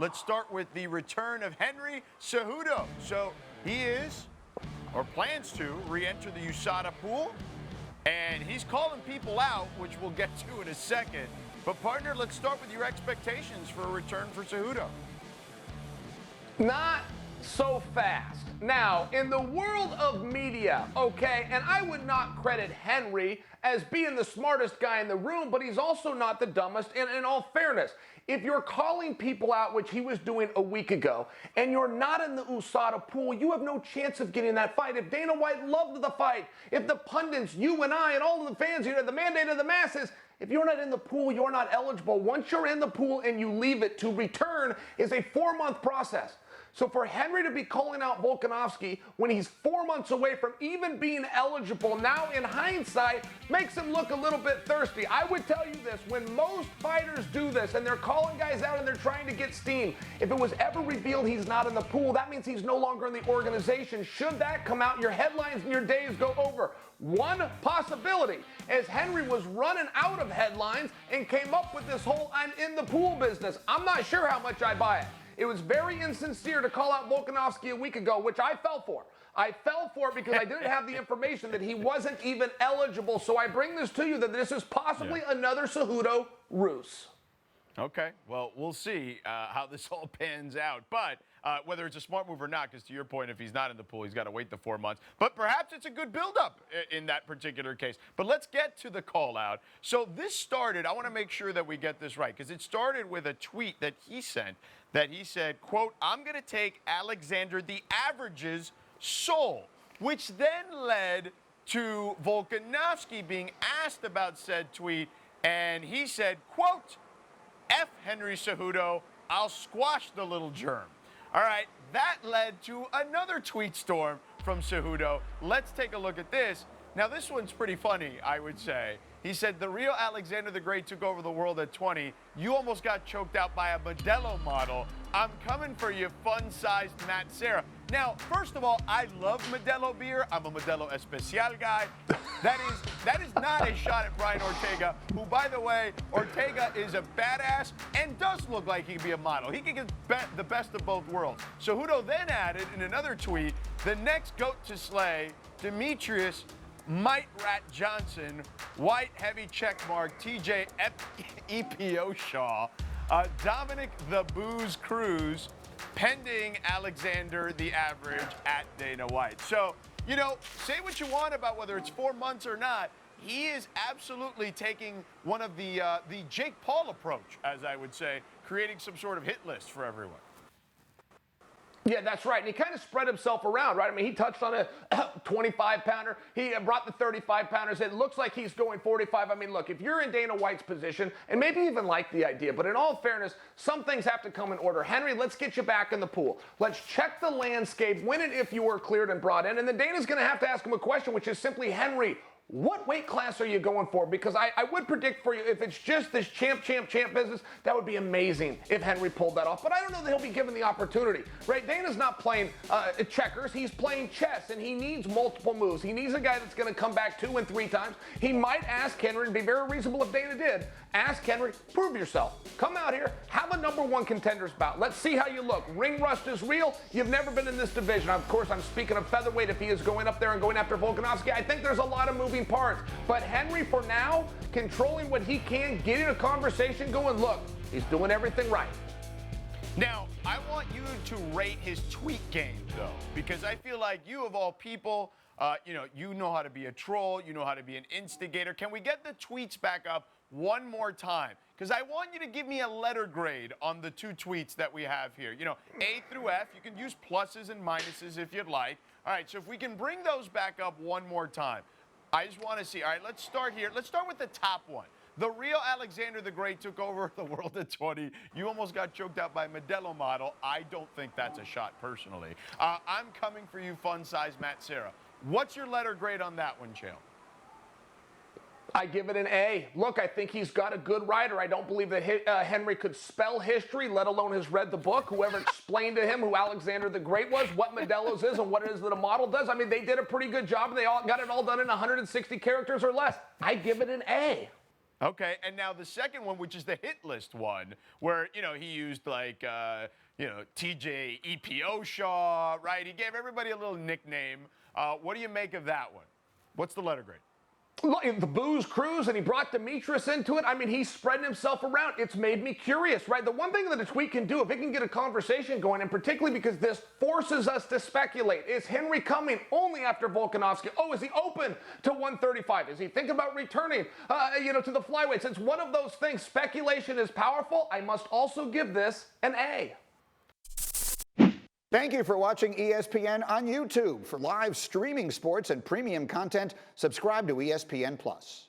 Let's start with the return of Henry Cejudo. So he is, or plans to, re-enter the USADA pool. And he's calling people out, which we'll get to in a second. But partner, let's start with your expectations for a return for Cejudo. Not so fast. Now, in the world of media, okay, and I would not credit Henry as being the smartest guy in the room, but he's also not the dumbest, and in all fairness. If you're calling people out, which he was doing a week ago, and you're not in the USADA pool, you have no chance of getting that fight. If Dana White loved the fight, if the pundits, you and I, and all of the fans, you know, the mandate of the masses, if you're not in the pool, you're not eligible. Once you're in the pool and you leave it, to return is a 4-month process. So for Henry to be calling out Volkanovski when he's 4 months away from even being eligible, now in hindsight, makes him look a little bit thirsty. I would tell you this, when most fighters do this and they're calling guys out and they're trying to get steam, if it was ever revealed he's not in the pool, that means he's no longer in the organization. Should that come out, your headlines and your days go over. One possibility is Henry was running out of headlines and came up with this whole I'm in the pool business. I'm not sure how much I buy it. It was very insincere to call out Volkanovski a week ago, which I fell for. I fell for it because I didn't have the information that he wasn't even eligible. So I bring this to you that this is possibly another Cejudo ruse. Okay, well, we'll see how this all pans out. But whether it's a smart move or not, because to your point, if he's not in the pool, he's got to wait the 4 months. But perhaps it's a good buildup in that particular case. But let's get to the call out. So this started, I want to make sure that we get this right, because it started with a tweet that he sent that he said, quote, I'm going to take Alexander the Average's soul, which then led to Volkanovski being asked about said tweet, and he said, quote, F Henry Cejudo, I'll squash the little germ. All right, that led to another tweet storm from Cejudo. Let's take a look at this. Now, this one's pretty funny, I would say. He said, the real Alexander the Great took over the world at 20. You almost got choked out by a Modelo model. I'm coming for you, fun-sized Matt Serra. Now, first of all, I love Modelo beer. I'm a Modelo Especial guy. That is not a shot at Brian Ortega, who, by the way, Ortega is a badass and does look like he could be a model. He can get the best of both worlds. Cejudo then added in another tweet, the next GOAT to slay, Demetrius Might Rat Johnson, white heavy checkmark, TJ EPO Shaw, Dominic the Booze Cruz, pending Alexander the Average at Dana White. So, you know, say what you want about whether it's 4 months or not. He is absolutely taking one of the Jake Paul approach, as I would say, creating some sort of hit list for everyone. Yeah, that's right. And he kind of spread himself around, right? I mean, he touched on a 25-pounder. He brought the 35-pounders. It looks like he's going 45. I mean, look, if you're in Dana White's position, and maybe even like the idea, but in all fairness, some things have to come in order. Henry, let's get you back in the pool. Let's check the landscape, win it if you were cleared and brought in. And then Dana's going to have to ask him a question, which is simply, Henry, what weight class are you going for? Because I would predict for you, if it's just this champ business, that would be amazing if Henry pulled that off. But I don't know that he'll be given the opportunity, right? Dana's not playing checkers. He's playing chess, and he needs multiple moves. He needs a guy that's going to come back 2 and 3 times. He might ask Henry, and be very reasonable if Dana did, ask Henry, prove yourself. Come out here, have a #1 contenders bout. Let's see how you look. Ring rust is real. You've never been in this division. Of course, I'm speaking of featherweight. If he is going up there and going after Volkanovski, I think there's a lot of moving parts. But Henry, for now, controlling what he can, getting a conversation going, look, he's doing everything right. Now, I want you to rate his tweet game, though, because I feel like you, of all people, you know how to be a troll, you know how to be an instigator. Can we get the tweets back up one more time? Because I want you to give me a letter grade on the 2 tweets that we have here. You know, A through F. You can use pluses and minuses if you'd like. All right, so if we can bring those back up one more time. I just want to see. All right, let's start here. Let's start with the top one. The real Alexander the Great took over the world at 20. You almost got choked out by Modelo model. I don't think that's a shot personally. I'm coming for you, fun-sized Matt Serra. What's your letter grade on that one, Chael? I give it an A. Look, I think he's got a good writer. I don't believe that Henry could spell history, let alone has read the book. Whoever explained to him who Alexander the Great was, what Modelo's is, and what it is that a model does. I mean, they did a pretty good job. They all got it all done in 160 characters or less. I give it an A. Okay, and now the second one, which is the hit list one, where, he used like, TJ EPO Shaw, right? He gave everybody a little nickname. What do you make of that one? What's the letter grade? The booze cruise, and he brought Demetrius into it. I mean, he's spreading himself around. It's made me curious, right? The one thing that a tweet can do, if it can get a conversation going, and particularly because this forces us to speculate, is Henry coming only after Volkanovski? Oh, is he open to 135? Is he thinking about returning, to the flyweights? It's one of those things. Speculation is powerful. I must also give this an A. Thank you for watching ESPN on YouTube. For live streaming sports and premium content, subscribe to ESPN+.